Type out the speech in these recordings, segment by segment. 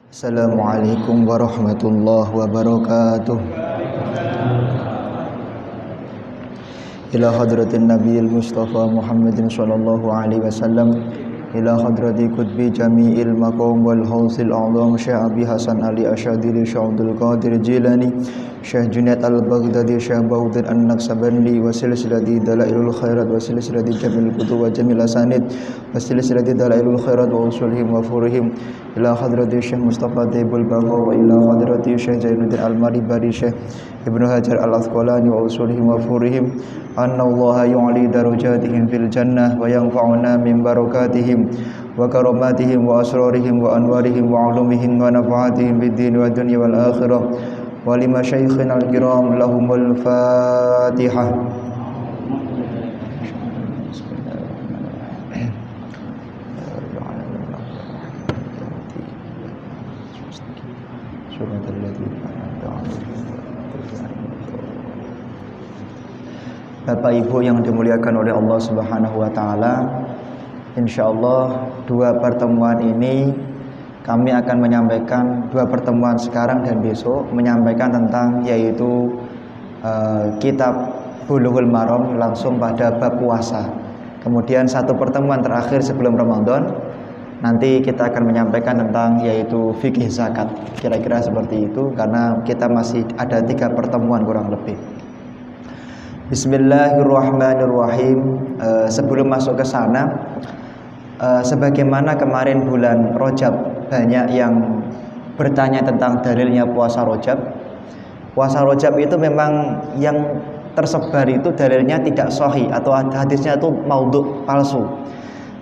Assalamualaikum warahmatullahi wabarakatuh. Ila hadratin nabiyil mustafa Muhammadin sallallahu alaihi wasallam, ila hadrati qutbi jami'il maqam wal hausil a'zam Syekh Abi Hasan Ali Asyadili Syekh Abdul Qadir Jilani Syekh Junaid Al-Baghdadi Syekh Bauddin An-Naqsabandi wa silsilati dalailul khairat wa silsilati jamil kutub wa jamil asanid wa silsilati dalailul khairat wa usulihim wa furihim ila hadrati Syekh Mustafa Taibul Baqa wa ila hadrati Syekh Zainuddin Al-Maribari Syekh Ibnu Hajar Al-Asqalani wa usulihim wa furihim anna Allah yu'li darajatihim fil jannah wa yanfa'una min barakatihim wa karamatihim wa asrarihim wa anwarihim wa ulumihim wa nafaatihim bid din wa dunya wal akhirah wa lima syaikhina al-kiram lahumul fatihah. Bapak Ibu yang dimuliakan oleh Allah Subhanahu wa taala, insyaallah dua pertemuan ini kami akan menyampaikan, dua pertemuan sekarang dan besok menyampaikan tentang yaitu kitab Bulughul Maram langsung pada bab puasa. Kemudian satu pertemuan terakhir sebelum Ramadan nanti kita akan menyampaikan tentang yaitu fikih zakat. Kira-kira seperti itu karena kita masih ada 3 pertemuan kurang lebih. Bismillahirrahmanirrahim. Sebelum masuk ke sana, sebagaimana kemarin bulan Rajab banyak yang bertanya tentang dalilnya puasa Rajab. Puasa Rajab itu memang yang tersebar itu dalilnya tidak sahih atau hadisnya itu maudhu, palsu.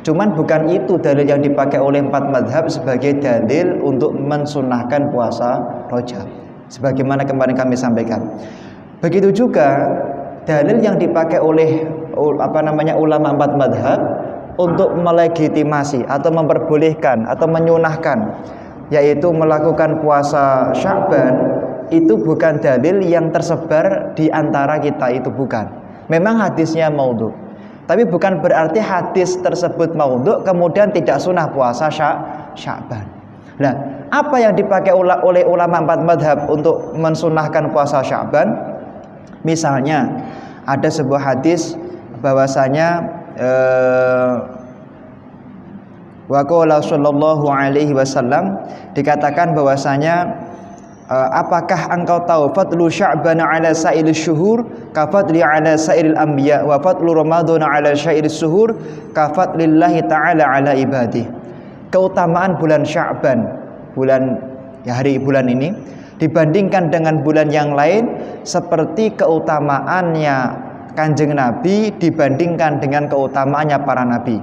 Cuman bukan itu dalil yang dipakai oleh 4 mazhab sebagai dalil untuk mensunahkan puasa Rajab. Sebagaimana kemarin kami sampaikan. Begitu juga dalil yang dipakai oleh ulama 4 mazhab untuk melegitimasi atau memperbolehkan atau menyunahkan yaitu melakukan puasa Sya'ban itu bukan dalil yang tersebar di antara kita, itu bukan. Memang hadisnya maudhu, tapi bukan berarti hadis tersebut maudhu kemudian tidak sunnah puasa Sya'ban. Nah, apa yang dipakai oleh ulama 4 mazhab untuk mensunahkan puasa Sya'ban? Misalnya ada sebuah hadis bahwasanya waqala sallallahu alaihi wasallam, dikatakan bahwasanya apakah engkau tahu fadlu Sya'ban ala sa'iril syuhur ka fadli ala sa'iril anbiya wa fadlu Ramadan ala sya'iris syuhur ka fadlillahi ta'ala ala ibadih. Keutamaan bulan Sya'ban, hari bulan ini dibandingkan dengan bulan yang lain seperti keutamaannya Kanjeng Nabi dibandingkan dengan keutamaannya para nabi.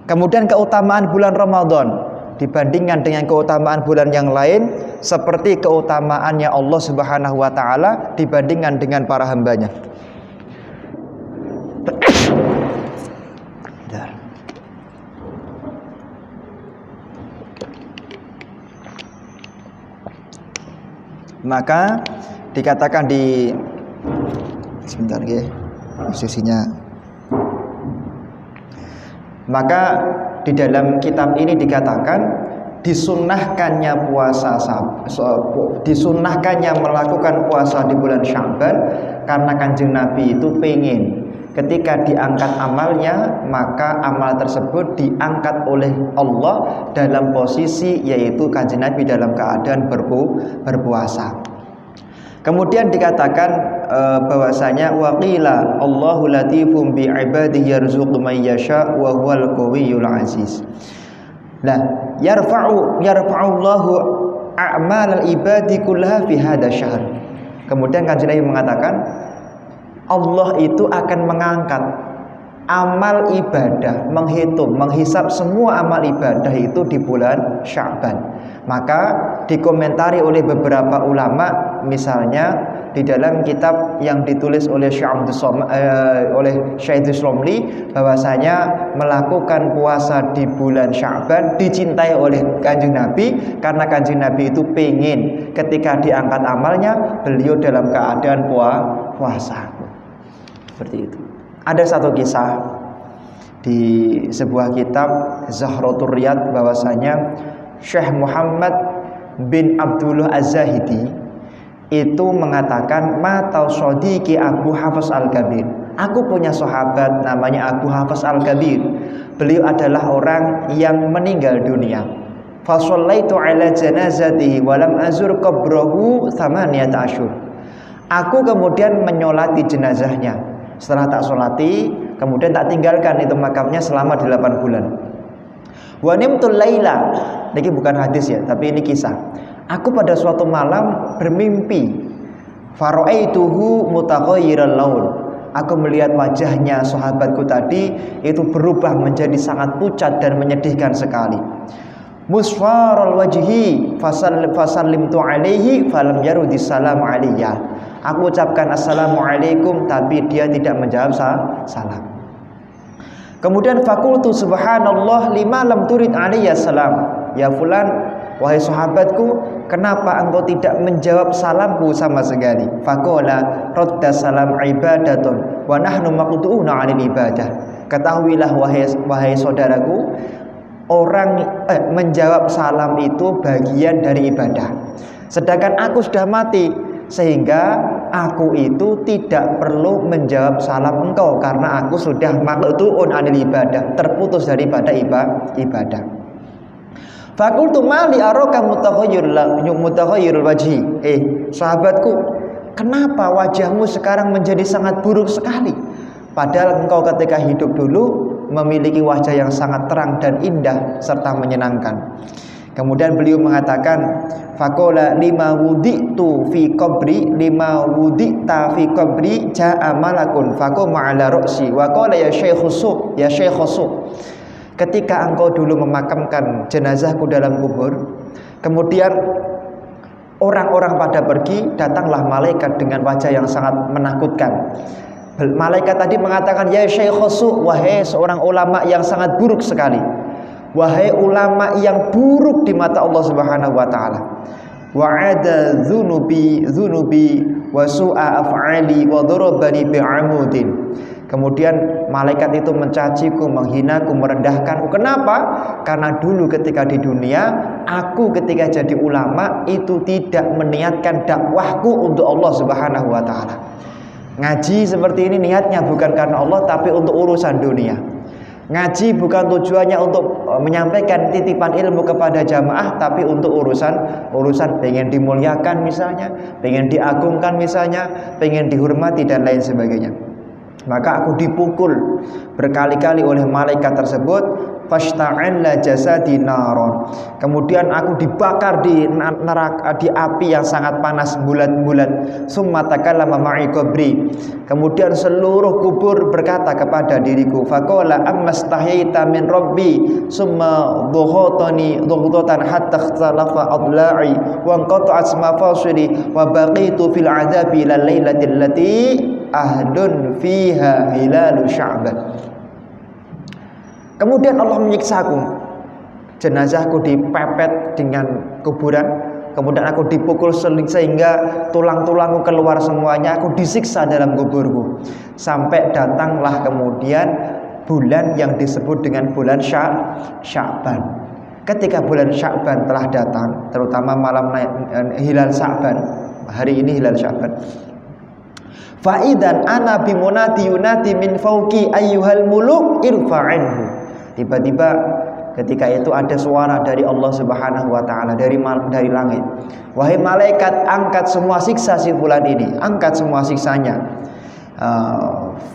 Kemudian keutamaan bulan Ramadan dibandingkan dengan keutamaan bulan yang lain seperti keutamaannya Allah Subhanahu wa taala dibandingkan dengan para hambanya. Maka dikatakan di sebentar nggih posisinya. Maka di dalam kitab ini dikatakan disunnahkannya melakukan puasa di bulan Sya'ban karena Kanjeng Nabi itu pengen ketika diangkat amalnya, maka amal tersebut diangkat oleh Allah dalam posisi yaitu Kanjeng Nabi dalam keadaan berpuasa. Kemudian dikatakan bahwasanya waqila Allahu latifum bi ibadihi yarzuqu may yasha wa huwal qawiyyul aziz. Nah, yarfa'u Allahu a'malal ibadi kullaha fi hadzal syahr. Kemudian Kanjeng Nabi mengatakan Allah itu akan mengangkat amal ibadah, menghisab semua amal ibadah itu di bulan Sya'ban. Maka dikomentari oleh beberapa ulama, misalnya di dalam kitab yang ditulis oleh Syekh Slomli, bahwasanya melakukan puasa di bulan Sya'ban dicintai oleh Kanjeng Nabi karena Kanjeng Nabi itu pengen ketika diangkat amalnya beliau dalam keadaan puasa. Seperti itu. Ada satu kisah di sebuah kitab Zahratul Riyad bahwasanya Syekh Muhammad bin Abdullah Az-Zahidi itu mengatakan mata sodiki Abu Hafs Al-Kabir. Aku punya sahabat namanya Abu Hafs Al-Kabir. Beliau adalah orang yang meninggal dunia. Fasallaitu ala janazatihi walam azur qabrahu thamaniyata asyhur. Aku kemudian menyolati jenazahnya. Setelah tak solati, kemudian tak tinggalkan itu makamnya selama 8 bulan. Wa nimtul laila. Ini bukan hadis ya, tapi ini kisah. Aku pada suatu malam bermimpi. Fara'aituhu mutaghayyiral laun. Aku melihat wajahnya sahabatku tadi itu berubah menjadi sangat pucat dan menyedihkan sekali. Musfaral wajhi fasallimtu alaihi falam yarudi salam aliyya. Aku ucapkan assalamualaikum tapi dia tidak menjawab salam. Kemudian fakultu subhanallah lima lam turid alaiya salam. Ya fulan, wahai sahabatku, kenapa engkau tidak menjawab salamku sama sekali? Faqala radda salam ibadatun wa nahnu maqtu'una 'anil ibadah. Ketahuilah wahai saudaraku, orang menjawab salam itu bagian dari ibadah. Sedangkan aku sudah mati, sehingga aku itu tidak perlu menjawab salam engkau karena aku sudah maqtu'un 'anil ibadah, terputus daripada ibadah. Fakultu mali araka mutaghayyirul wajhi. Sahabatku, kenapa wajahmu sekarang menjadi sangat buruk sekali? Padahal engkau ketika hidup dulu memiliki wajah yang sangat terang dan indah serta menyenangkan. Kemudian beliau mengatakan, faqala lima wuditu fi qabri lima wudita fi qabri ja'a malakun faqama ala ra'si wa qala ya syaikhusu ya syaikhusu. Ketika engkau dulu memakamkan jenazahku dalam kubur, kemudian orang-orang pada pergi, datanglah malaikat dengan wajah yang sangat menakutkan. Malaikat tadi mengatakan, ya syaikhusu, wahai seorang ulama yang sangat buruk sekali, wahai ulama yang buruk di mata Allah Subhanahu wa taala. Wa'ada dzunubi wa su'a af'ali wa darabani bi'amudin. Kemudian malaikat itu mencaciku, menghinaku, merendahkanku. Kenapa? Karena dulu ketika di dunia, aku ketika jadi ulama itu tidak meniatkan dakwahku untuk Allah Subhanahu wa taala. Ngaji seperti ini niatnya bukan karena Allah tapi untuk urusan dunia. Ngaji bukan tujuannya untuk menyampaikan titipan ilmu kepada jamaah, tapi untuk urusan pengen dimuliakan misalnya, pengen diagungkan misalnya, pengen dihormati dan lain sebagainya. Maka aku dipukul berkali-kali oleh malaikat tersebut. Fashta'alla jasadi naron. Kemudian aku dibakar di neraka, di api yang sangat panas bulat-bulat. Summa takallama ma'i qabri. Kemudian seluruh kubur berkata kepada diriku, faqala ammastahyita min rabbi summa dhuhatani dhuhatan hatta ikhtalafa adla'i wa anqata'at mafasili wa baqitu fil 'adzabi lal lailati allati ahdun fiha hilalu sya'ban. Kemudian Allah menyiksaku, jenazahku dipepet dengan kuburan, kemudian aku dipukul sehingga tulang-tulangku keluar semuanya, aku disiksa dalam kuburku. Sampai datanglah kemudian bulan yang disebut dengan bulan Sya'ban. Ketika bulan Sya'ban telah datang, terutama malam hilal Sya'ban, hari ini hilal Sya'ban, fa'idan ana bimunati yunati min fauqi ayyuhal muluk irfa'anhu. Tiba-tiba ketika itu ada suara dari Allah Subhanahu wa taala dari langit. Wahai malaikat, angkat semua siksa si fulan ini, angkat semua siksanya.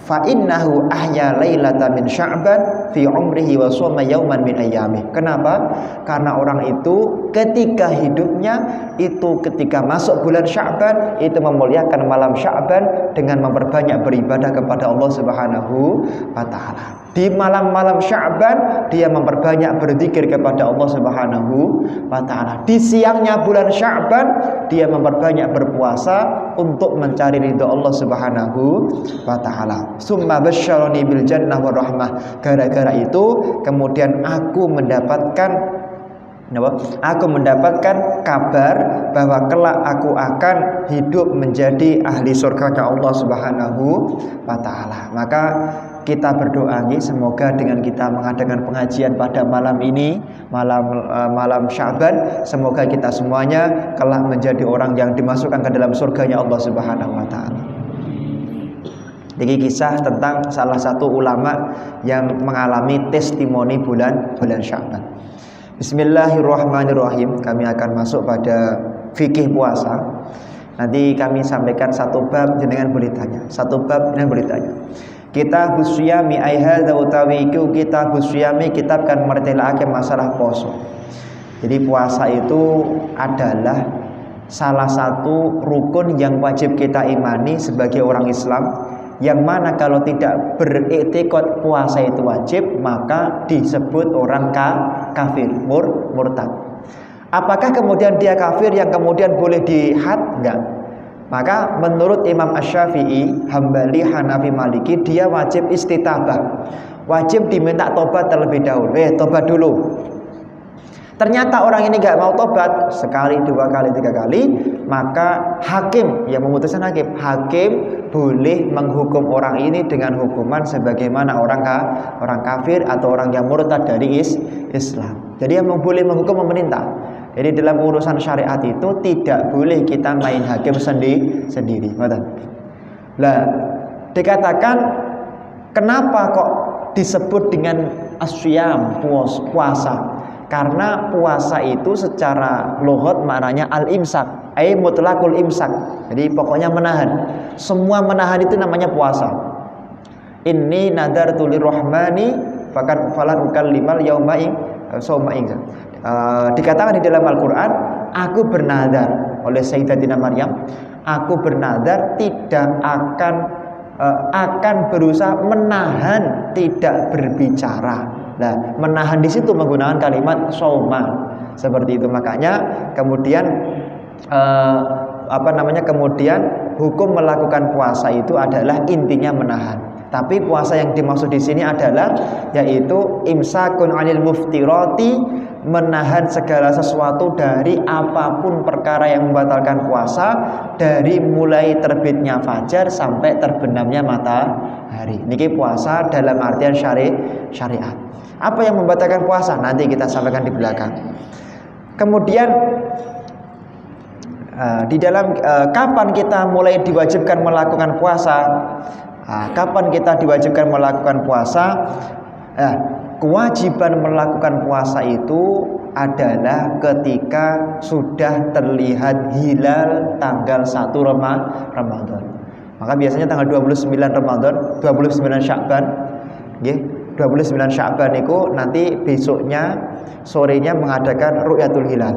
Fa innahu ahya lailatan min sya'ban fi umrihi wa shoma yauman min ayyamih. Kenapa? Karena orang itu ketika hidupnya itu ketika masuk bulan Sya'ban itu memuliakan malam Sya'ban dengan memperbanyak beribadah kepada Allah Subhanahu wa taala. Di malam-malam Sya'ban dia memperbanyak berzikir kepada Allah Subhanahu wa taala. Di siangnya bulan Sya'ban dia memperbanyak berpuasa untuk mencari ridha Allah Subhanahu wa taala. Summa basyarani bil jannah war rahmah. Gara-gara itu kemudian aku mendapatkan kabar bahwa kelak aku akan hidup menjadi ahli surga Allah Subhanahu wa taala. Maka kita berdoa semoga dengan kita mengadakan pengajian pada malam ini, malam Sya'ban, semoga kita semuanya kelak menjadi orang yang dimasukkan ke dalam surganya Allah Subhanahu wa taala. Ini kisah tentang salah satu ulama yang mengalami testimoni bulan Sya'ban. Bismillahirrahmanirrahim. Kami akan masuk pada fikih puasa. Nanti kami sampaikan satu bab, jenengan boleh tanya. Satu bab jenengan boleh tanya. Kitab Syiyami ai hadza utawi iku kitab Syiyami, kitab kan mertelake masalah poso. Jadi puasa itu adalah salah satu rukun yang wajib kita imani sebagai orang Islam, yang mana kalau tidak beriktikad puasa itu wajib, maka disebut orang kafir, murtad. Apakah kemudian dia kafir yang kemudian boleh dihad? Enggak. Maka menurut Imam Asy-Syafi'i, Hambali, Hanafi, Maliki, dia wajib istitabah, wajib diminta tobat terlebih dahulu. Tobat dulu. Ternyata orang ini gak mau tobat, sekali, dua kali, tiga kali, maka hakim yang memutuskan, hakim boleh menghukum orang ini dengan hukuman sebagaimana orang kafir atau orang yang murtad dari Islam. Jadi yang boleh menghukum pemerintah. Jadi dalam urusan syariat itu tidak boleh kita main hakim sendiri. Nah, dikatakan kenapa kok disebut dengan asyam, puasa? Karena puasa itu secara lughat maknanya al-imsak, ai mutlaqul imsak. Jadi pokoknya menahan. Semua menahan itu namanya puasa. Inni nadartu lirrahmani fakan falan ukallimal yauma'in saumain. Dikatakan di dalam Al-Quran, aku bernadar oleh Sayyidatina Maryam, aku bernadar tidak akan berusaha menahan, tidak berbicara. Nah, menahan di situ menggunakan kalimat sauma seperti itu. Makanya kemudian kemudian hukum melakukan puasa itu adalah intinya menahan. Tapi puasa yang dimaksud di sini adalah yaitu imsakun 'anil muftirati, menahan segala sesuatu dari apapun perkara yang membatalkan puasa, dari mulai terbitnya fajar sampai terbenamnya matahari. Niki puasa dalam artian syariat. Apa yang membatalkan puasa? Nanti kita sampaikan di belakang. Kemudian di dalam kapan kita mulai diwajibkan melakukan puasa? Kapan kita diwajibkan melakukan puasa? Kewajiban melakukan puasa itu adalah ketika sudah terlihat hilal tanggal 1 Ramadan. Maka biasanya tanggal 29 Ramadan, 29 Sya'ban, 29 Sya'ban itu nanti besoknya sorenya mengadakan ru'yatul hilal.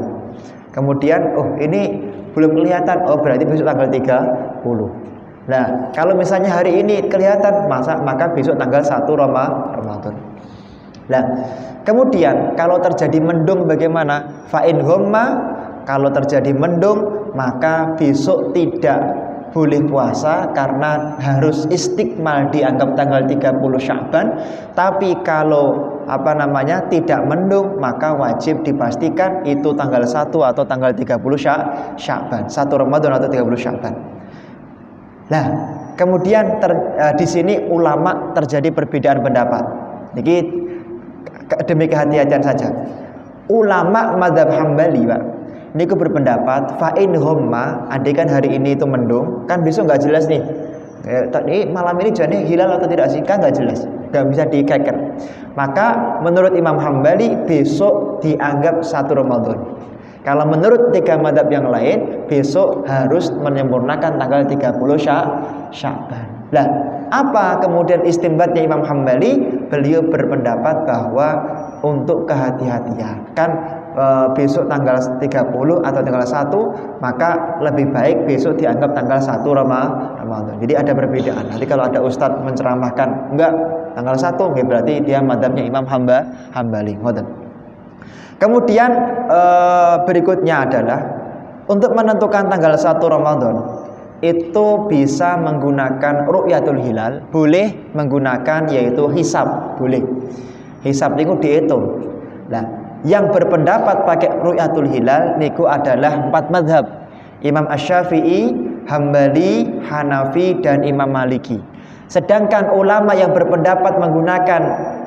Kemudian ini belum kelihatan, berarti besok tanggal 30. Nah, kalau misalnya hari ini kelihatan, maka besok tanggal 1 Ramadan. Nah, kemudian kalau terjadi mendung bagaimana? Fa'in homma, kalau terjadi mendung maka besok tidak boleh puasa karena harus istikmal dianggap tanggal 30 Sya'ban. Tapi kalau tidak mendung maka wajib dipastikan itu tanggal 1 atau tanggal 30 Sya'ban, 1 Ramadan atau 30 Sya'ban. Nah, kemudian di sini ulama terjadi perbedaan pendapat. Niki demi kehati-hatian saja. Ulama mazhab Hambali, Pak, niku berpendapat fa'in homma, andaikan hari ini itu mendung, kan besok nggak jelas nih. Malam ini jadi hilal atau tidak sih, kan nggak jelas, nggak bisa dikeker. Maka menurut Imam Hambali besok dianggap 1 Ramadan. Kalau menurut 3 mazhab yang lain, besok harus menyempurnakan tanggal 30 Sya'ban. Nah, apa kemudian istimbatnya Imam Hambali? Beliau berpendapat bahwa untuk kehati-hatian, kan besok tanggal 30 atau tanggal 1, maka lebih baik besok dianggap tanggal 1 Ramadan. Jadi ada perbedaan. Nanti kalau ada ustadz menceramahkan enggak tanggal 1, berarti dia mazhabnya Imam Hambali. Kemudian berikutnya adalah untuk menentukan tanggal 1 Ramadan itu bisa menggunakan ru'yatul hilal, boleh menggunakan yaitu hisab, boleh. Hisab niku dihitung. Nah, yang berpendapat pakai ru'yatul hilal niku adalah 4 mazhab. Imam Asy-Syafi'i, Hambali, Hanafi, dan Imam Maliki. Sedangkan ulama yang berpendapat menggunakan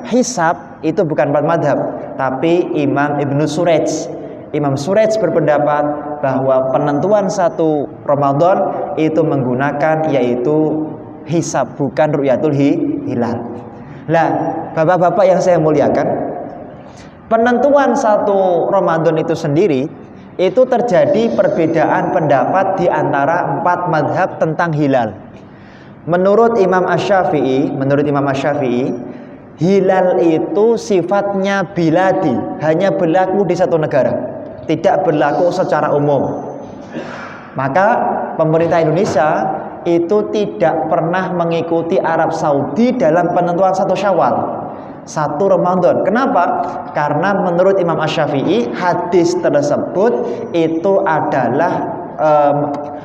hisab itu bukan empat madhab, tapi Imam Ibnu Suraj. Imam Suraj berpendapat bahwa penentuan satu Ramadan itu menggunakan yaitu hisab, bukan ru'yatul hilal. Lah, bapak-bapak yang saya muliakan, penentuan satu Ramadan itu sendiri itu terjadi perbedaan pendapat di antara empat madhab tentang hilal. Menurut Imam Asy-Syafi'i, hilal itu sifatnya biladi, hanya berlaku di satu negara, tidak berlaku secara umum. Maka pemerintah Indonesia itu tidak pernah mengikuti Arab Saudi dalam penentuan satu Syawal, satu Ramadan. Kenapa? Karena menurut Imam Asy-Syafi'i, hadis tersebut itu adalah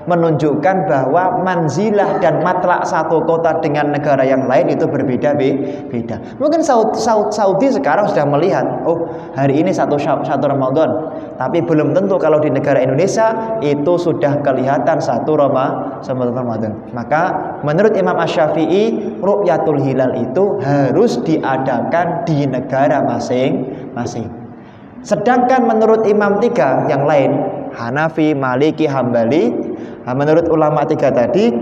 menunjukkan bahwa manzilah dan matlak satu kota dengan negara yang lain itu berbeda-beda. Mungkin Saudi sekarang sudah melihat, oh hari ini satu Ramadan, tapi belum tentu kalau di negara Indonesia itu sudah kelihatan satu Ramadan. Maka menurut Imam Asy-Syafi'i, ru'yatul hilal itu harus diadakan di negara masing-masing. Sedangkan menurut imam tiga yang lain, Hanafi, Maliki, Hambali, menurut ulama tiga tadi,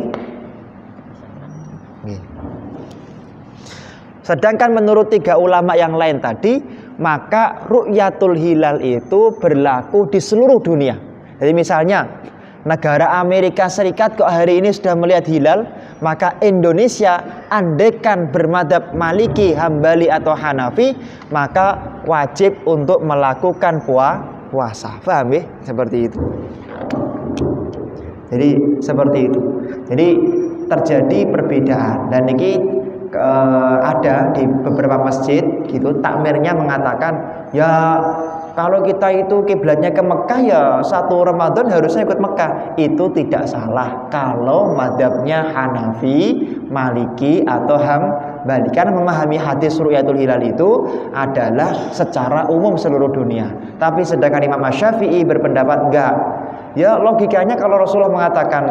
sedangkan menurut tiga ulama yang lain tadi, maka ru'yatul hilal itu berlaku di seluruh dunia. Jadi misalnya negara Amerika Serikat kok hari ini sudah melihat hilal, maka Indonesia andaikan bermadhab Maliki, Hambali atau Hanafi, maka wajib untuk melakukan puasa. Paham ya? Seperti itu. Jadi seperti itu. Jadi terjadi perbedaan, dan ini ada di beberapa masjid gitu, takmirnya mengatakan ya kalau kita itu kiblatnya ke Mekah, ya satu Ramadan harusnya ikut Mekah. Itu tidak salah kalau madhabnya Hanafi, Maliki atau Hambali, karena memahami hadis ru'yatul hilal itu adalah secara umum seluruh dunia. Tapi sedangkan Imam Asy-Syafi'i berpendapat enggak. Ya logikanya kalau Rasulullah mengatakan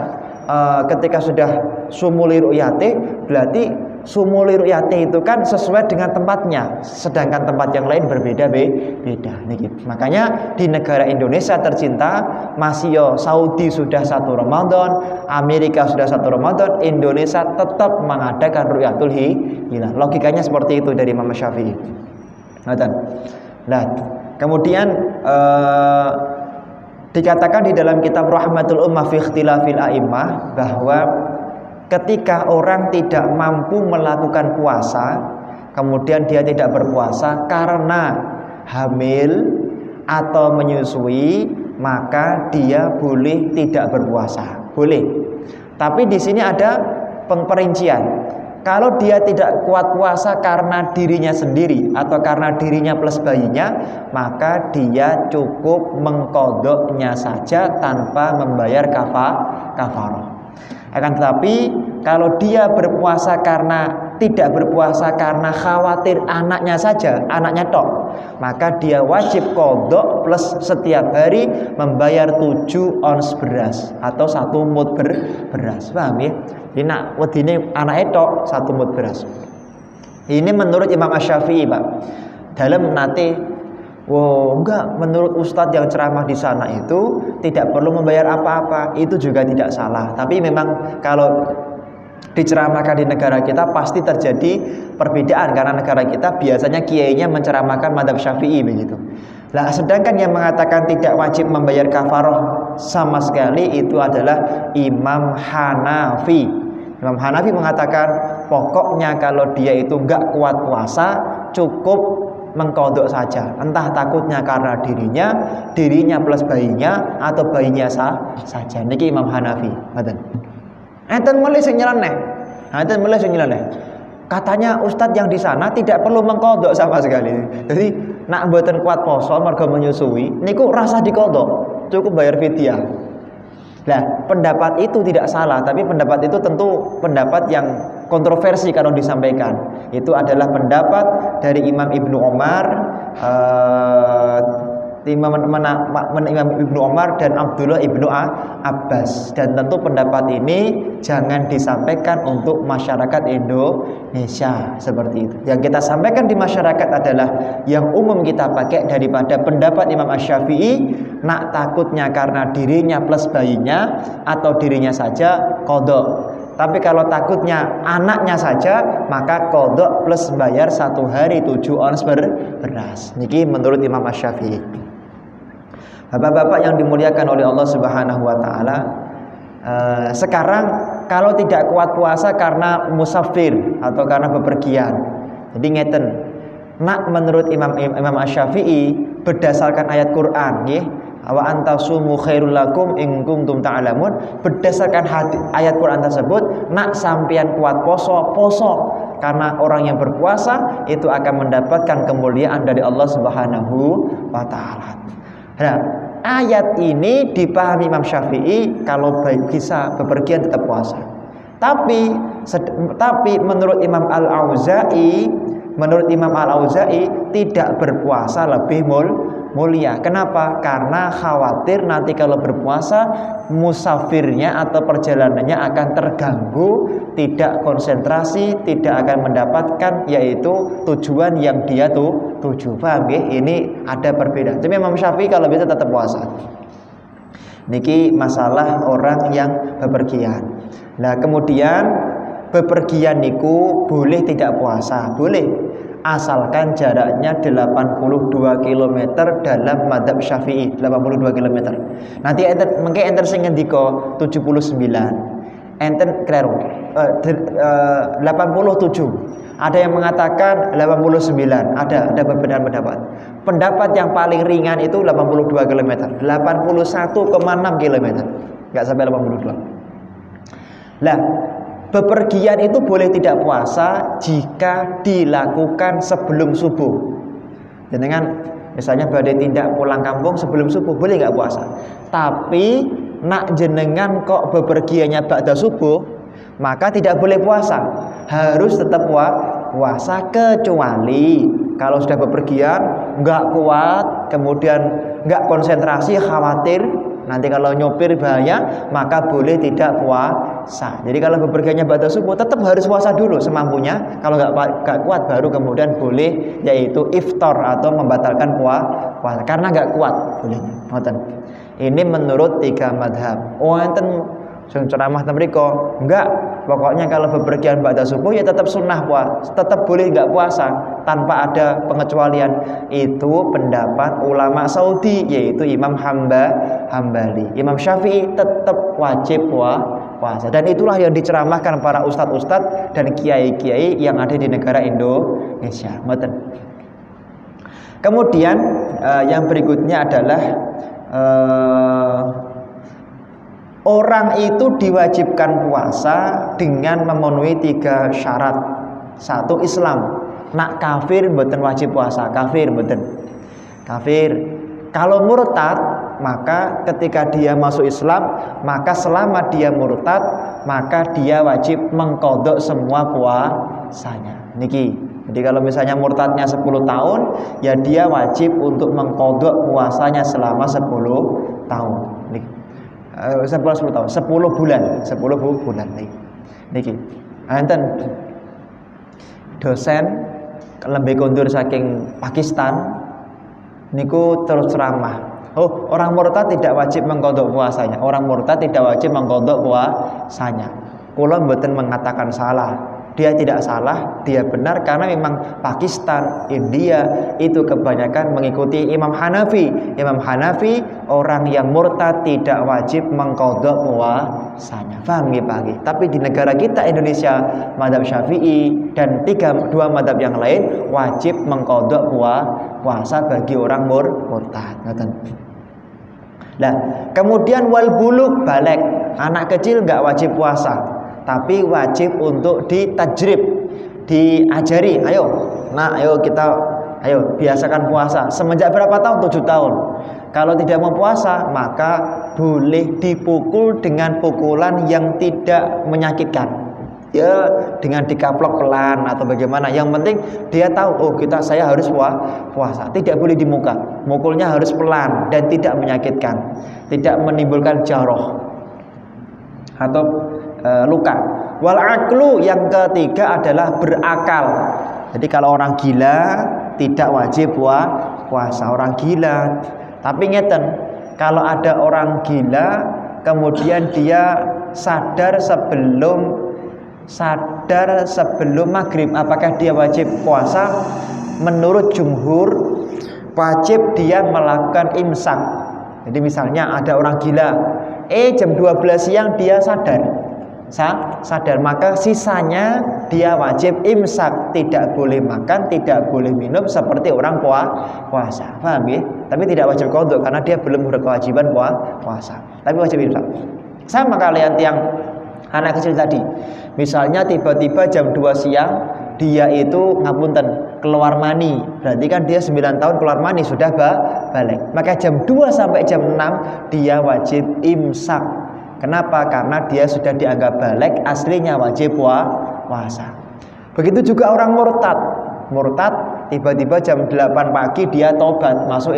ketika sudah sumuli ru'yati, berarti sumuli ru'yati itu kan sesuai dengan tempatnya, sedangkan tempat yang lain berbeda-beda. Makanya di negara Indonesia tercinta masih yo Saudi sudah satu Ramadan, Amerika sudah satu Ramadan, Indonesia tetap mengadakan ru'yatul hilal. Logikanya seperti itu dari Imam Syafi'i. Nah, kemudian dikatakan di dalam kitab Rahmatul Ummah fi Ikhtilafil A'immah bahwa ketika orang tidak mampu melakukan puasa, kemudian dia tidak berpuasa karena hamil atau menyusui, maka dia boleh tidak berpuasa. Boleh. Tapi di sini ada perincian. Kalau dia tidak kuat puasa karena dirinya sendiri atau karena dirinya plus bayinya, maka dia cukup mengqadha'nya saja tanpa membayar kafarah. Akan tetapi kalau dia berpuasa tidak berpuasa karena khawatir anaknya saja, anaknya tok, maka dia wajib qadha plus setiap hari membayar 7 ons beras atau 1 mud beras. Paham ya? Jadi nak wedine anake tok 1 mud beras. Ini menurut Imam Asy-Syafi'i, Pak. Dalam nanti enggak, menurut ustadz yang ceramah di sana itu tidak perlu membayar apa-apa, itu juga tidak salah. Tapi memang kalau diceramahkan di negara kita pasti terjadi perbedaan, karena negara kita biasanya kiainya menceramahkan madzhab Syafi'i begitu. Nah, sedangkan yang mengatakan tidak wajib membayar kafarah sama sekali itu adalah Imam Hanafi. Imam Hanafi mengatakan pokoknya kalau dia itu enggak kuat puasa, cukup mengqadha saja, entah takutnya karena dirinya plus bayinya atau bayinya saja. Niki Imam Hanafi. Ngoten. Enten mulai sing nyeleneh. Katanya ustadz yang di sana tidak perlu mengqadha sama sekali. Jadi nak mboten kuat poso mergo menyusui, niku rasa diqadha, cukup bayar fidyah. Nah, pendapat itu tidak salah, tapi pendapat itu tentu pendapat yang kontroversi kalau disampaikan. Itu adalah pendapat dari Imam Ibnu Umar, Imam Ibnu Umar dan Abdullah Ibnu Abbas. Dan tentu pendapat ini jangan disampaikan untuk masyarakat Indonesia seperti itu. Yang kita sampaikan di masyarakat adalah yang umum kita pakai daripada pendapat Imam Asy-Syafi'i, nak takutnya karena dirinya plus bayinya atau dirinya saja qadha. Tapi kalau takutnya anaknya saja, maka qadha plus bayar 1 hari 7 ons beras. Niki menurut Imam Asy-Syafi'i. Bapak-bapak yang dimuliakan oleh Allah Subhanahu wa taala, sekarang kalau tidak kuat puasa karena musafir atau karena bepergian. Jadi ngeten. Nak menurut Imam Asy-Syafi'i berdasarkan ayat Quran nggih, wa antasumu khairul lakum in kuntum ta'lamun. Berdasarkan ayat Quran tersebut, nak sampean kuat poso karena orang yang berpuasa itu akan mendapatkan kemuliaan dari Allah Subhanahu wa taala. Nah, ayat ini dipahami Imam Syafi'i kalau bisa bepergian tetap puasa. Tapi menurut Imam Al-Auza'i tidak berpuasa lebih mulia. Kenapa? Karena khawatir nanti kalau berpuasa musafirnya atau perjalanannya akan terganggu, tidak konsentrasi, tidak akan mendapatkan yaitu tujuan yang dia tuju. Paham ya? Ini ada perbedaan. Tapi Imam Syafi'i kalau bisa tetap puasa. Niki masalah orang yang bepergian. Nah, kemudian bepergian niku boleh tidak puasa, boleh. Asalkan jaraknya 82 km dalam mazhab Syafi'i, 82 km. Nanti mungkin enter sing ngendika 79. Enten kleru. 87. Ada yang mengatakan 89. Ada perbedaan pendapat. Pendapat yang paling ringan itu 82 km. 81,6 km. Enggak sampai 82. Lah, bepergian itu boleh tidak puasa jika dilakukan sebelum subuh. Jenengan misalnya badai tindak pulang kampung sebelum subuh, boleh nggak puasa. Tapi nak jenengan kok bepergiannya ba'da subuh, maka tidak boleh puasa. Harus tetap puasa, kecuali kalau sudah bepergian nggak kuat, kemudian nggak konsentrasi, khawatir nanti kalau nyopir bahaya, maka boleh tidak puasa. Jadi kalau bepergiannya ba'da subuh tetap harus puasa dulu semampunya. Kalau nggak kuat baru kemudian boleh yaitu iftar atau membatalkan puasa. Karena nggak kuat bolehnya. Ini menurut 3 madhab. Wonten sing ceramah mriko enggak, pokoknya kalau bepergian ba'da subuh ya tetap sunnah puasa, tetap boleh enggak puasa tanpa ada pengecualian. Itu pendapat ulama Saudi yaitu Imam Hambali. Imam Syafi'i tetap wajib puasa, dan itulah yang diceramahkan para ustadz-ustadz dan kiai-kiai yang ada di negara Indonesia. Kemudian yang berikutnya adalah orang itu diwajibkan puasa dengan memenuhi 3 syarat. 1, Islam. Nak kafir mboten wajib puasa, kafir mboten. Kafir. Kalau murtad, maka ketika dia masuk Islam, maka selama dia murtad, maka dia wajib mengqadha semua puasanya. Niki. Jadi kalau misalnya murtadnya 10 tahun, ya dia wajib untuk mengqadha puasanya selama 10 tahun. Niki. 10 tahun, 10 bulan niki. Enten dosen lebih kondur saking Pakistan niku terus ceramah. Oh, orang murtad tidak wajib mengqadha puasanya. Orang murtad tidak wajib mengqadha puasanya. Kula mboten mengatakan salah. Dia tidak salah, dia benar, karena memang Pakistan, India itu kebanyakan mengikuti Imam Hanafi. Imam Hanafi orang yang murtad tidak wajib mengqadha puasanya. Paham nggih, Pak? Tapi di negara kita Indonesia, mazhab Syafi'i dan 2 mazhab yang lain wajib mengqadha puasa bagi orang murtad. Nah, kemudian wal bulugh balek, anak kecil enggak wajib puasa, tapi wajib untuk ditajrib, diajari. Ayo kita biasakan puasa. Semenjak berapa tahun? 7 tahun. Kalau tidak mau puasa, maka boleh dipukul dengan pukulan yang tidak menyakitkan. dia dengan dikaplok pelan atau bagaimana, yang penting dia tahu oh saya harus puasa, tidak boleh di muka, mukulnya harus pelan dan tidak menyakitkan, tidak menimbulkan jarah atau luka. Wal aqlu, yang ketiga adalah berakal. Jadi kalau orang gila tidak wajib puasa, orang gila. Tapi ngeten, kalau ada orang gila kemudian dia sadar sebelum maghrib, apakah dia wajib puasa? Menurut jumhur wajib dia melakukan imsak. Jadi misalnya ada orang gila, jam 12 siang dia sadar, maka sisanya dia wajib imsak, tidak boleh makan, tidak boleh minum seperti orang puasa. Paham ya? Tapi tidak wajib qadha karena dia belum berkewajiban puasa. Tapi wajib imsak. Sama kalian yang anak kecil tadi. Misalnya tiba-tiba jam 2 siang dia itu ngapunten keluar mani. Berarti kan dia 9 tahun keluar mani, sudah balik. Maka jam 2 sampai jam 6 dia wajib imsak. Kenapa? Karena dia sudah dianggap balik, aslinya wajib puasa. Begitu juga orang murtad tiba-tiba jam 8 pagi dia tobat masuk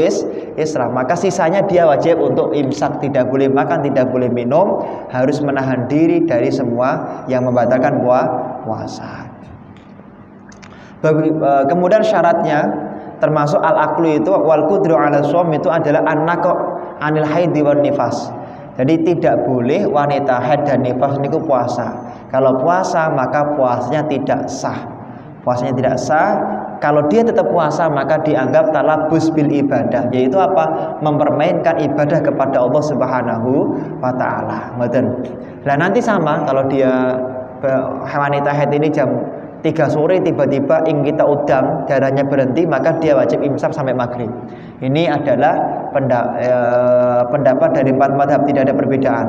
Islam, maka sisanya dia wajib untuk imsak, tidak boleh makan, tidak boleh minum, harus menahan diri dari semua yang membatalkan puasa. Kemudian syaratnya termasuk al-aqlu itu wal qudru 'ala shaum, itu adalah an-naqo anil haidhi wan nifas. Jadi tidak boleh wanita haid dan nifas niku puasa. Kalau puasa maka puasanya tidak sah. Puasanya tidak sah. Kalau dia tetap puasa maka dianggap talabus bil ibadah, yaitu apa? Mempermainkan ibadah kepada Allah Subhanahu wa taala. Ngoten. Lah nanti sama kalau dia wanita haid ini jam 3 sore tiba-tiba kita udang, darahnya berhenti, maka dia wajib imsak sampai maghrib. Ini adalah pendapat dari 4 mazhab, tidak ada perbedaan.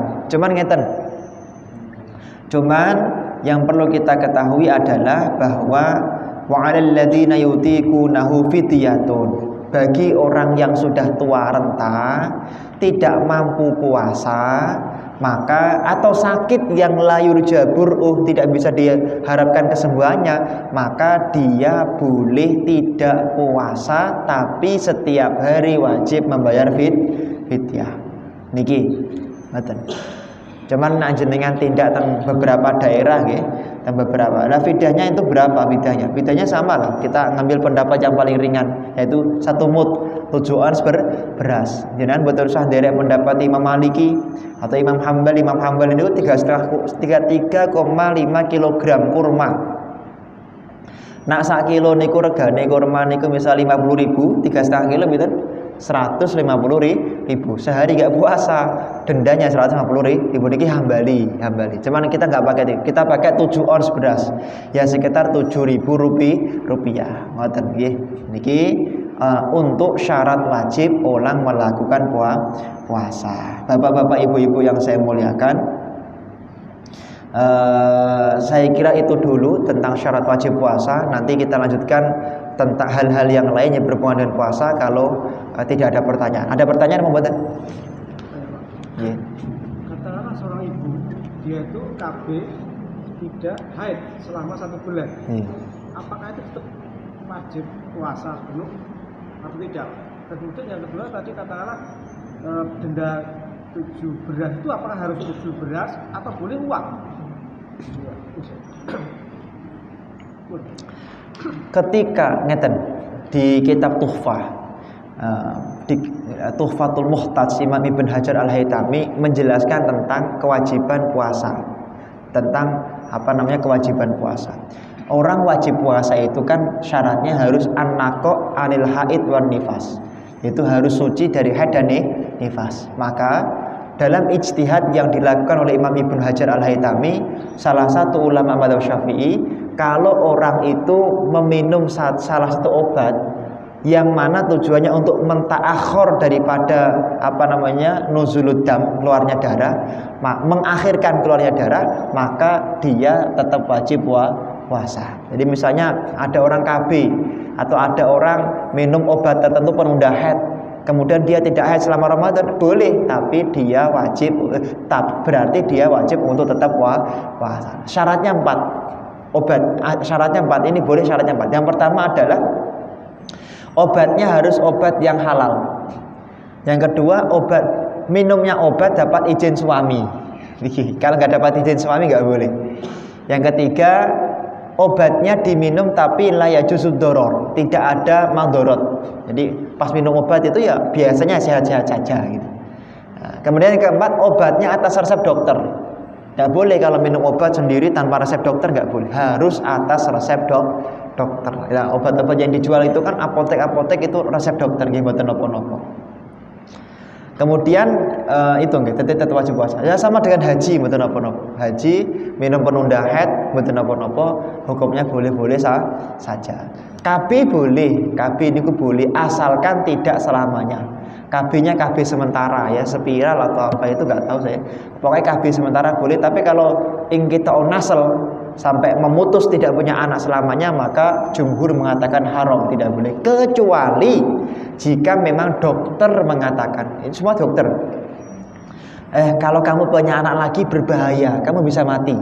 Cuman yang perlu kita ketahui adalah bahwa wa'alal ladzina yutiqunahu fidyatun, bagi orang yang sudah tua renta tidak mampu puasa, maka atau sakit yang layur jabur tidak bisa diharapkan kesembuhannya, maka dia boleh tidak puasa tapi setiap hari wajib membayar fidyah. Niki ngoten. Cuman nek jenengan tindak teng beberapa daerah nggih, teng beberapa. Lah fidyahnya itu berapa fidyahnya? Fidyahnya sama lah. Kita ngambil pendapat yang paling ringan, yaitu 1 mud, 7 ons beras. Jenengan betul sah derek pendapat Imam Maliki atau Imam Hambali. Imam Hambali itu 3,5 kg kurma. Nak sak kilo niku regane kurma niku misal 50.000, 3,5 kilo pinten? 150.000. Sehari gak puasa, dendanya 150.000. Niki Hambali. Cuman kita nggak pakai itu. Kita pakai 7 ons beras. Ya sekitar 7.000 rupiah. Ngoten nggih. Niki untuk syarat wajib orang melakukan puasa. Bapak-bapak, ibu-ibu yang saya muliakan, saya kira itu dulu tentang syarat wajib puasa. Nanti kita lanjutkan tentang hal-hal yang lain yang berhubungan dengan puasa kalau tidak ada pertanyaan. Ada pertanyaan membuat? Yeah. Katakanlah seorang ibu, dia itu KB tidak haid selama 1 bulan. Apakah itu tetap wajib puasa dulu atau tidak? Kemudian yang kedua tadi katakanlah denda 7 beras itu apakah harus 7 beras atau boleh uang? Ketika ngeten di kitab Tuhfah, di Tuhfatul Muhtaj, Imam Ibn Hajar Al-Haytami menjelaskan tentang kewajiban puasa, tentang kewajiban puasa. Orang wajib puasa itu kan syaratnya harus an-naqo anil haid wan nifas, itu harus suci dari haid dan nifas. Maka dalam ijtihad yang dilakukan oleh Imam Ibn Hajar Al-Haytami, salah satu ulama mazhab Syafi'i, kalau orang itu meminum salah satu obat yang mana tujuannya untuk mentaakhir daripada nuzulud dam, keluarnya darah, mengakhirkan keluarnya darah, maka dia tetap wajib puasa. Jadi misalnya ada orang KB atau ada orang minum obat tertentu penunda haid, kemudian dia tidak haid selama Ramadan, boleh, tapi dia wajib, berarti dia wajib untuk tetap puasa. Syaratnya 4. Syaratnya 4 ini boleh, syaratnya 4. Yang pertama adalah obatnya harus obat yang halal. Yang kedua, minumnya obat dapat izin suami. Kalau nggak dapat izin suami nggak boleh. Yang ketiga, obatnya diminum tapi la yajuzud doror, tidak ada madorot. Jadi pas minum obat itu ya biasanya sehat-sehat saja gitu. Nah, kemudian yang keempat, obatnya atas resep dokter. Nggak boleh kalau minum obat sendiri tanpa resep dokter, nggak boleh. Harus atas resep dokter. Ya, obat-obat yang dijual itu kan apotek-apotek itu resep dokter, nggih mboten napa-napa. Kemudian itu nggih tetap wajib puasa. Ya sama dengan haji mboten napa-napa. Haji minum penunda haid mboten napa-napa, hukumnya boleh-boleh saja. KB boleh, KB niku boleh asalkan tidak selamanya. KB-nya KB sementara ya, spiral atau apa itu nggak tahu saya. Pokoknya KB sementara boleh, tapi kalau ingin kita nasel sampai memutus tidak punya anak selamanya, maka jumhur mengatakan haram, tidak boleh, kecuali jika memang dokter mengatakan, ini semua dokter, kalau kamu punya anak lagi berbahaya, kamu bisa mati,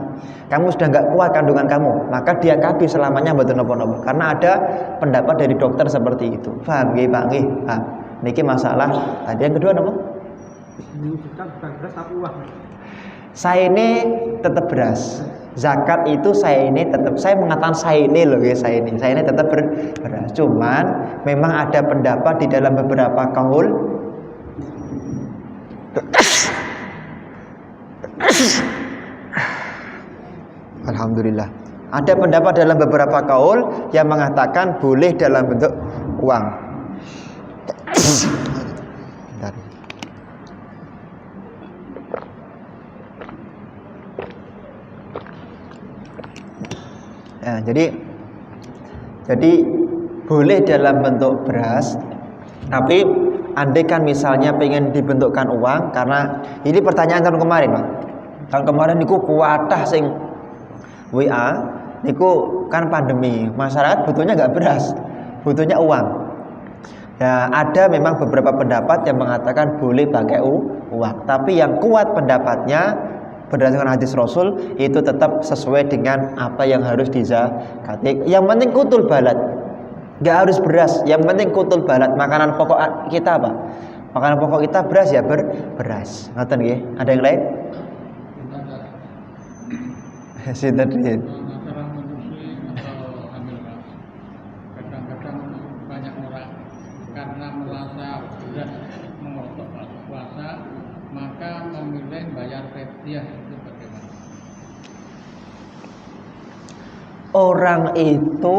kamu sudah nggak kuat kandungan kamu, maka dia KB selamanya mboten napa-napa, karena ada pendapat dari dokter seperti itu. Paham nggih Pak nggih? Paham. Niki masalah. Tadi yang kedua apa? Bukan beras tapi uang. Saya ini tetap beras. Zakat itu saya ini tetap, saya mengatakan saya ini loh guys, saya ini tetap beras. Cuman memang ada pendapat di dalam beberapa kaul. Alhamdulillah. Ada pendapat dalam beberapa kaul yang mengatakan boleh dalam bentuk uang. Bentar. Nah, jadi boleh dalam bentuk beras, tapi andai kan misalnya pengen dibentukkan uang, karena ini pertanyaan tahun kemarin Pak. Tahun kemarin niku kuatah sing WA niku kan pandemi, masyarakat butuhnya nggak beras, butuhnya uang. Ya, ada memang beberapa pendapat yang mengatakan boleh pakai uang, tapi yang kuat pendapatnya berdasarkan hadis Rasul itu tetap sesuai dengan apa yang harus dizakati. Yang penting kutul balad, nggak harus beras. Yang penting kutul balad. Makanan pokok kita apa? Makanan pokok kita beras ya, beras. Ngoten nggih. Ada yang lain? Sinten riyen? Masalah menyusui atau hamil, kadang-kadang banyak orang karena merasa berat mengotok puasa, maka memilih bayar fidyah. Itu bagaimana? Orang itu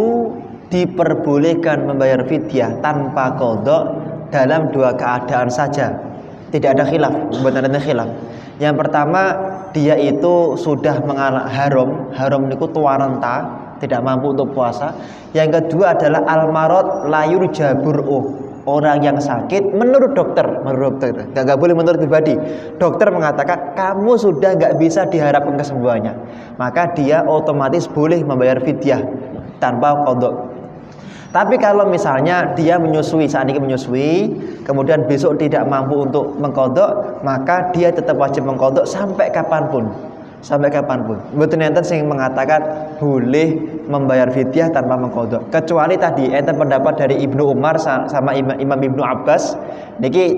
diperbolehkan membayar fidyah tanpa qadha dalam 2 keadaan saja. Tidak ada khilaf, benar ada khilaf. Yang pertama, dia itu sudah haram niku tua renta, tidak mampu untuk puasa. Yang kedua adalah al-marad la yurjabur'u, orang yang sakit menurut dokter, nggak boleh menurut pribadi. Dokter mengatakan kamu sudah nggak bisa diharapkan kesembuhannya, maka dia otomatis boleh membayar fidyah tanpa qadha. Tapi kalau misalnya dia menyusui, saat ini menyusui, kemudian besok tidak mampu untuk mengqadha, maka dia tetap wajib mengqadha sampai kapanpun. Betul enten sing mengatakan boleh membayar fidyah tanpa mengqadha. Kecuali tadi enten pendapat dari Ibnu Umar sama Imam Ibnu Abbas. Niki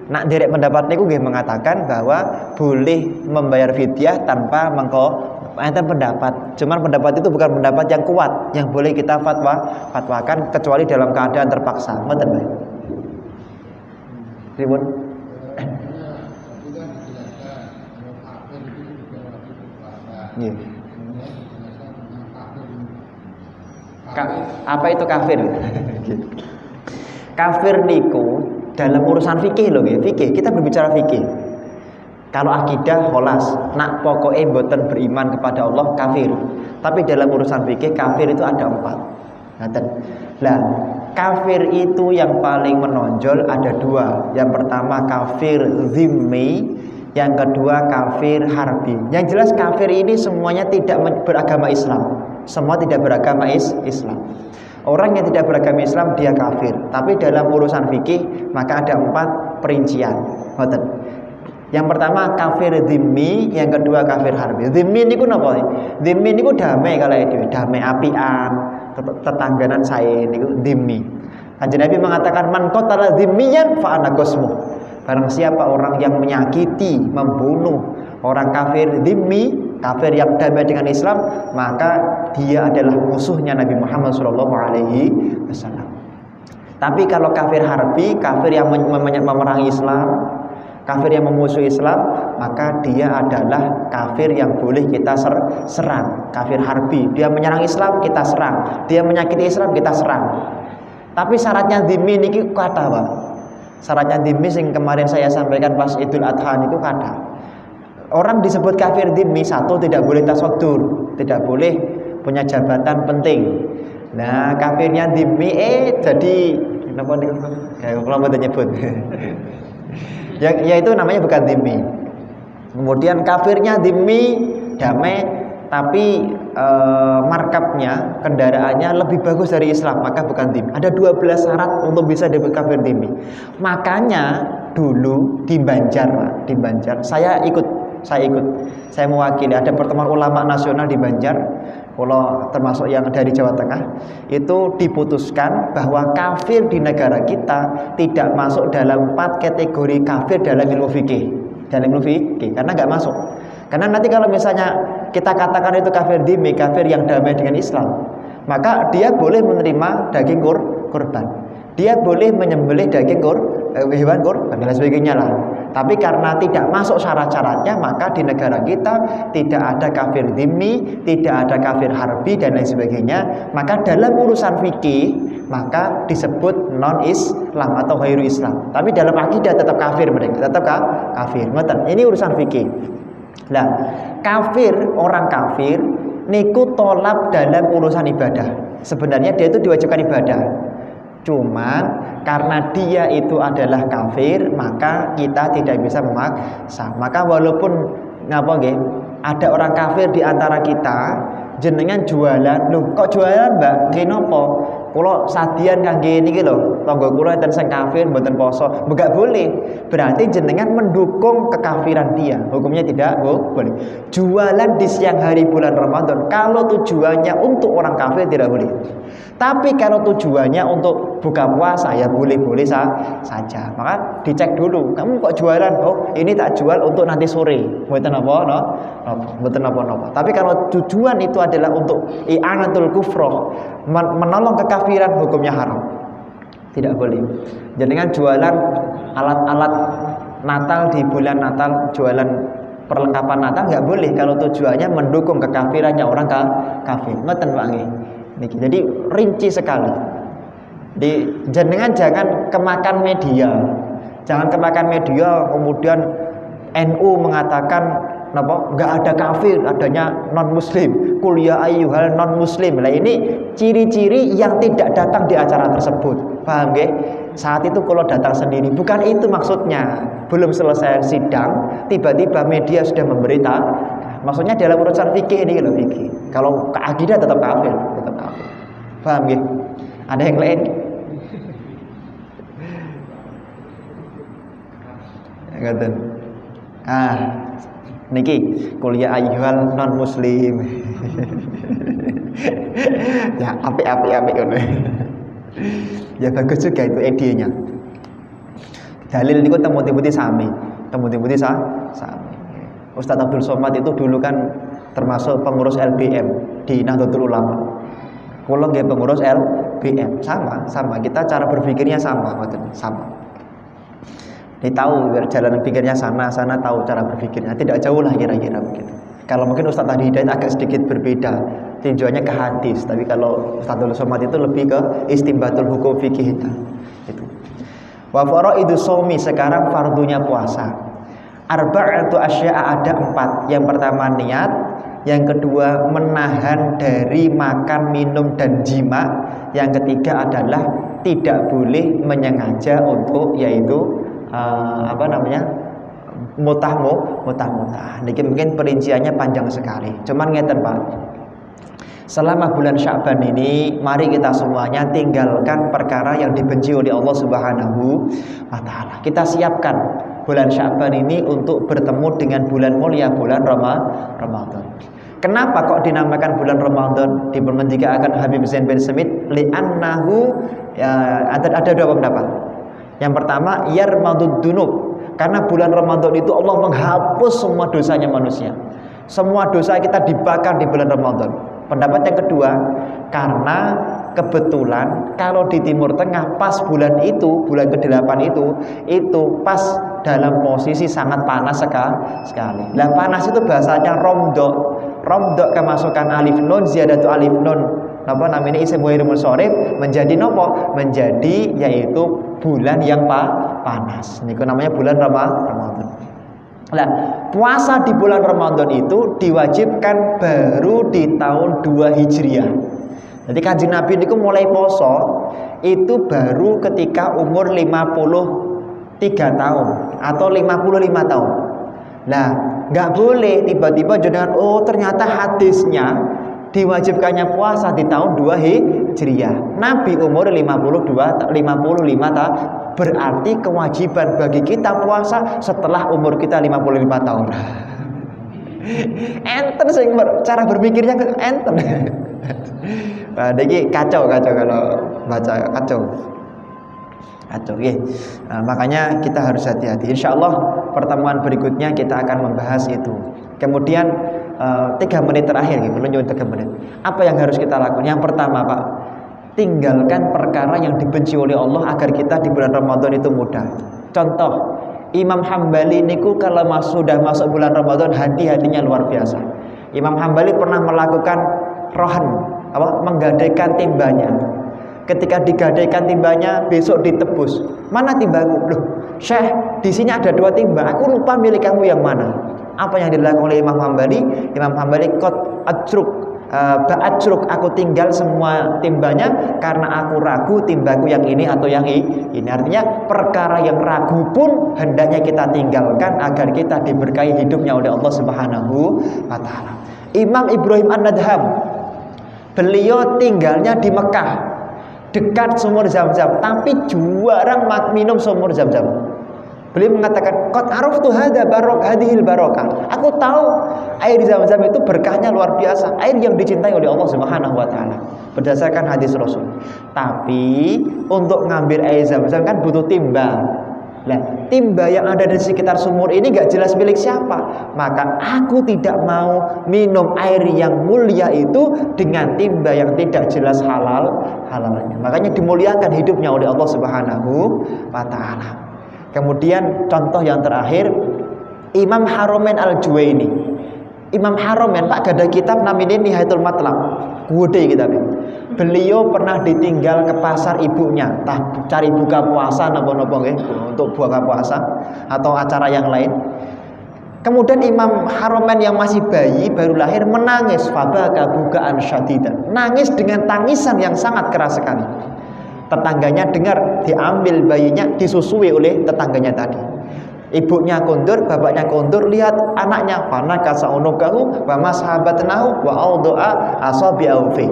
nak derek pendapat niku nggih mengatakan bahwa boleh membayar fidyah tanpa mengqadha. Enten pendapat, cuman pendapat itu bukan pendapat yang kuat yang boleh kita fatwakan kecuali dalam keadaan terpaksa. Ngoten bae. Ribun. Iya. Apa itu kafir? Kafir niku dalam urusan fikih loh, fikih. Kita berbicara fikih. Kalau akidah kholas, nak pokoknya mboten beriman kepada Allah kafir. Tapi dalam urusan fikih kafir itu ada 4. Nah, kafir itu yang paling menonjol ada 2. Yang pertama kafir zimmi, yang kedua kafir harbi. Yang jelas kafir ini semuanya tidak beragama Islam. Semua tidak beragama Islam. Orang yang tidak beragama Islam dia kafir. Tapi dalam urusan fikih maka ada 4 perincian. Ngoten. Yang pertama kafir dhimmi, yang kedua kafir harbi. Dhimmi niku napa? Dhimmi niku damai kalau itu, damai apian, tetangganan saya niku dhimmi. Kanjeng Nabi mengatakan man qatala dhimmiyan fa ana qasmuh. Barang siapa orang yang menyakiti, membunuh orang kafir dhimmi, kafir yang damai dengan Islam, maka dia adalah musuhnya Nabi Muhammad SAW. Tapi kalau kafir harbi, kafir yang memerangi Islam, kafir yang memusuhi Islam, maka dia adalah kafir yang boleh kita serang. Kafir harbi, dia menyerang Islam, kita serang. Dia menyakiti Islam, kita serang. Tapi syaratnya dhimmi niki kata, Pak. Syaratnya dhimmi yang kemarin saya sampaikan pas Idul Adha itu kata. Orang disebut kafir dhimmi, satu tidak boleh tasadur, tidak boleh punya jabatan penting. Nah, kafirnya dhimmi jadi kenapa nih? Kayak kalau mau nyebut. Ya itu namanya bukan dhimmi. Kemudian kafirnya dhimmi damai, tapi markabnya, kendaraannya lebih bagus dari Islam, maka bukan dhimmi. Ada 12 syarat untuk bisa disebut kafir dhimmi. Makanya dulu di Banjar, saya mewakili ada pertemuan ulama nasional di Banjar, kalau termasuk yang dari Jawa Tengah, itu diputuskan bahwa kafir di negara kita tidak masuk dalam 4 kategori kafir dalam ilmu fikih, karena nggak masuk. Karena nanti kalau misalnya kita katakan itu kafir dhimmi, kafir yang damai dengan Islam, maka dia boleh menerima daging kurban, dia boleh menyembelih daging hewan kurban dan sebagainya lah. Tapi karena tidak masuk syarat-syaratnya, maka di negara kita tidak ada kafir dhimmi, tidak ada kafir harbi dan lain sebagainya. Maka dalam urusan fikih maka disebut non-Islam atau ghairu Islam. Tapi dalam akidah tetap kafir mereka, tetap kafir. Ini urusan fikih. Nah, orang kafir niku tolak dalam urusan ibadah. Sebenarnya dia itu diwajibkan ibadah. Cuma karena dia itu adalah kafir, maka kita tidak bisa memaksa. Maka walaupun ada orang kafir di antara kita, jenengan jualan, loh kok jualan Mbak? Nggih napa? Kula sadian kangge niki lho, tangga kula enten sing kafir mboten poso. Enggak boleh. Berarti jenengan mendukung kekafiran dia. Hukumnya tidak boleh. Jualan di siang hari bulan Ramadan kalau tujuannya untuk orang kafir tidak boleh. Tapi kalau tujuannya untuk buka puasa ya boleh-boleh saja. Maka dicek dulu, kamu kok jualan? Oh, ini tak jual untuk nanti sore. Mboten apa-apa. Tapi kalau tujuan itu adalah untuk i'anatul kufroh, menolong kekafiran, hukumnya haram. Tidak boleh. Jangan jualan alat-alat Natal di bulan Natal, jualan perlengkapan Natal nggak boleh kalau tujuannya mendukung kekafirannya orang kafir. Ngoten Pak nggih. Jadi rinci sekali. Jangan kemakan media. Jangan kemakan media kemudian NU mengatakan nggak ada kafir, adanya non muslim. Kuliah ayyuhal non muslim. Nah ini ciri-ciri yang tidak datang di acara tersebut. Paham nggih? Saat itu kalau datang sendiri, bukan itu maksudnya. Belum selesai sidang, tiba-tiba media sudah memberitahu. Maksudnya dalam urusan fikih ini loh fikih. Kalau akidah tetap kafir. Paham nggih? Ada yang lain? Ngoten. Niki kuliah ayyuhal non muslim. Ya apik ngono. Ya bagus juga itu idenya. Dalil niku temu-temu sami. Ustadz Abdul Somad itu dulu kan termasuk pengurus LBM di Nahdlatul Ulama. Kula nggih pengurus LBM, sama. Kita cara berpikirnya sama. Dia tahu jalan pikirnya sana tahu cara berpikirnya, tidak jauh lah kira-kira begitu. Kalau mungkin Ustadz Adi Hidayat agak sedikit berbeda, tinjauannya ke hadis, tapi kalau Ustadz Abdul Somad itu lebih ke istimbatul hukum fikih itu. Wa faraidu shaumi, sekarang fardunya puasa. Arba'atu asya'a, ada 4. Yang pertama niat, yang kedua menahan dari makan, minum dan jima, yang ketiga adalah tidak boleh menyengaja untuk yaitu mutah. Niki mungkin perinciannya panjang sekali. Cuman ngeten Pak. Selama bulan Sya'ban ini, mari kita semuanya tinggalkan perkara yang dibenci oleh Allah Subhanahu wa Ta'ala. Kita siapkan bulan Sya'ban ini untuk bertemu dengan bulan mulia, bulan Ramadan. Kenapa kok dinamakan bulan Ramadan? Dipermendikakan Habib Zain bin Smith, li'annahu, ada dua pendapat. Yang pertama, yarmadud dunub, karena bulan Ramadan itu Allah menghapus semua dosanya manusia. Semua dosa kita dibakar di bulan Ramadan. Pendapat yang kedua, karena kebetulan kalau di Timur Tengah pas bulan itu, bulan ke-8 itu pas dalam posisi sangat panas sekali. Nah, panas itu bahasanya romdok. Romdok kemasukan alif nun, ziyadatu alif nun, apa namanya, isim ghairul munsharif, menjadi nopo? Menjadi yaitu bulan yang panas. Ini namanya bulan Ramadan. Nah, puasa di bulan Ramadan itu diwajibkan baru di tahun 2 Hijriah. Jadi Kanjeng Nabi itu mulai poso itu baru ketika umur 53 tahun atau 55 tahun. Nah, nggak boleh tiba-tiba jangan, oh ternyata hadisnya diwajibkannya puasa di tahun 2 Hijriah. Nabi umur 55 tahun. Berarti kewajiban bagi kita puasa setelah umur kita 55 tahun. Enten sih cara berpikirnya enten. Nah, ini kacau kalau baca kacau. Okay. Nah, makanya kita harus hati-hati. Insya Allah pertemuan berikutnya kita akan membahas itu. Kemudian 3 menit terakhir, gitu, 3 menit. Apa yang harus kita lakukan? Yang pertama, Pak, tinggalkan perkara yang dibenci oleh Allah agar kita di bulan Ramadan itu mudah. Contoh, Imam Hambali niku kalau sudah masuk bulan Ramadan hati-hatinya luar biasa. Imam Hambali pernah melakukan rohan, menggadaikan timbanya. Ketika digadaikan timbanya, besok ditebus. Mana timbaku? Loh, Syekh, di sini ada 2 timba. Aku lupa milik kamu yang mana. Apa yang dilakukan oleh Imam Hambali? Imam Hambali qad ajruk, ba'ajruk, aku tinggal semua timbanya karena aku ragu timbaku yang ini atau yang ini. Artinya perkara yang ragu pun hendaknya kita tinggalkan agar kita diberkahi hidupnya oleh Allah Subhanahu wa Ta'ala. Imam Ibrahim An-Nadham, beliau tinggalnya di Mekah, dekat sumur Zam-Zam, tapi jarang minum sumur Zam-Zam. Beliau mengatakan, qad araftu hadhil barokah. Aku tahu air Zam-Zam itu berkahnya luar biasa, air yang dicintai oleh Allah Subhanahu wa Ta'ala, berdasarkan hadis Rasul. Tapi untuk ngambil air Zam-Zam kan butuh timba. Nah, timba yang ada di sekitar sumur ini gak jelas milik siapa. Maka aku tidak mau minum air yang mulia itu dengan timba yang tidak jelas halalnya. Makanya dimuliakan hidupnya oleh Allah Subhanahu wa Ta'ala. Kemudian contoh yang terakhir, Imam Haramain Al-Juwaini. Imam Haramain, Pak, ada kitab namanya Nihayatul Matlab. Gede kitabnya. Beliau pernah ditinggal ke pasar ibunya, cari buka puasa nopo-nopo untuk buka puasa atau acara yang lain. Kemudian Imam Haramain yang masih bayi baru lahir menangis, fabaka bukaan syadidan. Nangis dengan tangisan yang sangat keras sekali. Tetangganya dengar, diambil bayinya, disusui oleh tetangganya tadi. Ibunya kondur, bapaknya kondur, lihat anaknya, fana kasaunukahu wa mashabatnahu wa audoa asabi'ahu fi.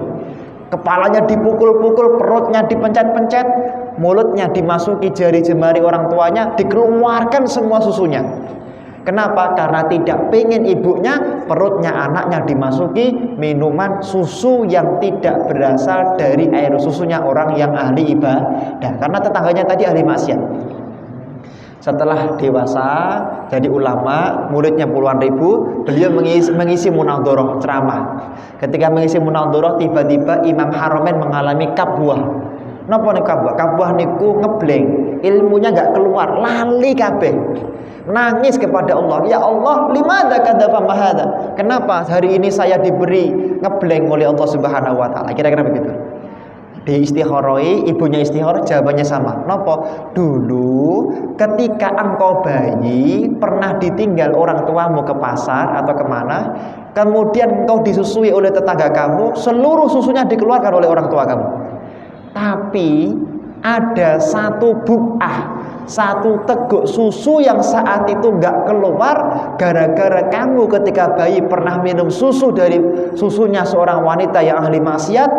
Kepalanya dipukul-pukul, perutnya dipencet-pencet, mulutnya dimasuki jari jemari orang tuanya, dikeluarkan semua susunya. Kenapa? Karena tidak pengen ibunya, perutnya anaknya dimasuki minuman susu yang tidak berasal dari air susunya orang yang ahli ibadah. Karena tetangganya tadi ahli maksiat. Setelah dewasa, jadi ulama, muridnya puluhan ribu, beliau mengisi munadharah, ceramah. Ketika mengisi munadharah, tiba-tiba Imam Haramain mengalami kabwah. Napa nek kabwah? Kabwah niku ngebleng, ilmunya nggak keluar, lali kabeh. Nangis kepada Allah, ya Allah, limadza kadzaba mahadza? Kenapa hari ini saya diberi ngebleng oleh Allah Subhanahu wa Ta'ala? Kira-kira begitu. Di istikharoi, ibunya istikharah, jawabannya sama. Napa? Dulu ketika engkau bayi pernah ditinggal orang tuamu ke pasar atau kemana, kemudian engkau disusui oleh tetangga kamu, seluruh susunya dikeluarkan oleh orang tua kamu. Tapi ada satu buk'ah, satu teguk susu yang saat itu nggak keluar gara-gara kamu ketika bayi pernah minum susu dari susunya seorang wanita yang ahli maksiat,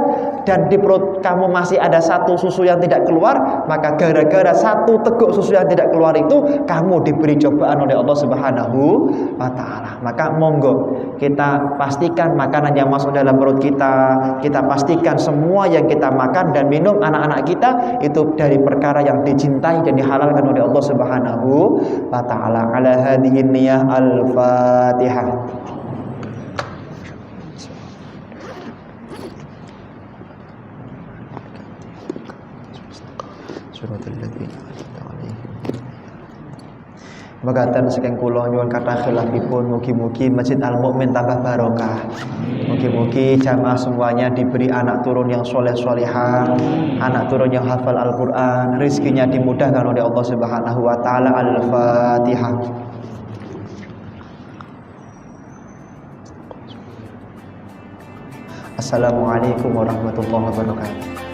dan di perut kamu masih ada satu susu yang tidak keluar, maka gara-gara satu teguk susu yang tidak keluar itu kamu diberi cobaan oleh Allah Subhanahu wa taala. Maka monggo kita pastikan makanan yang masuk dalam perut kita pastikan semua yang kita makan dan minum anak-anak kita itu dari perkara yang dicintai dan dihalalkan oleh Allah Subhanahu wa taala. Ala hadhihi niyah al-Fatihah. Mekaten saking kula nyuwun kathah khilafipun, mugi-mugi Masjid Al Mukmin tambah barokah. Mugi-mugi jamaah semuanya diberi anak turun yang soleh-solehah, anak turun yang hafal Al-Qur'an, rezekinya dimudahkan oleh Allah Subhanahu wa taala. Al-Fatihah. Assalamualaikum warahmatullahi wabarakatuh.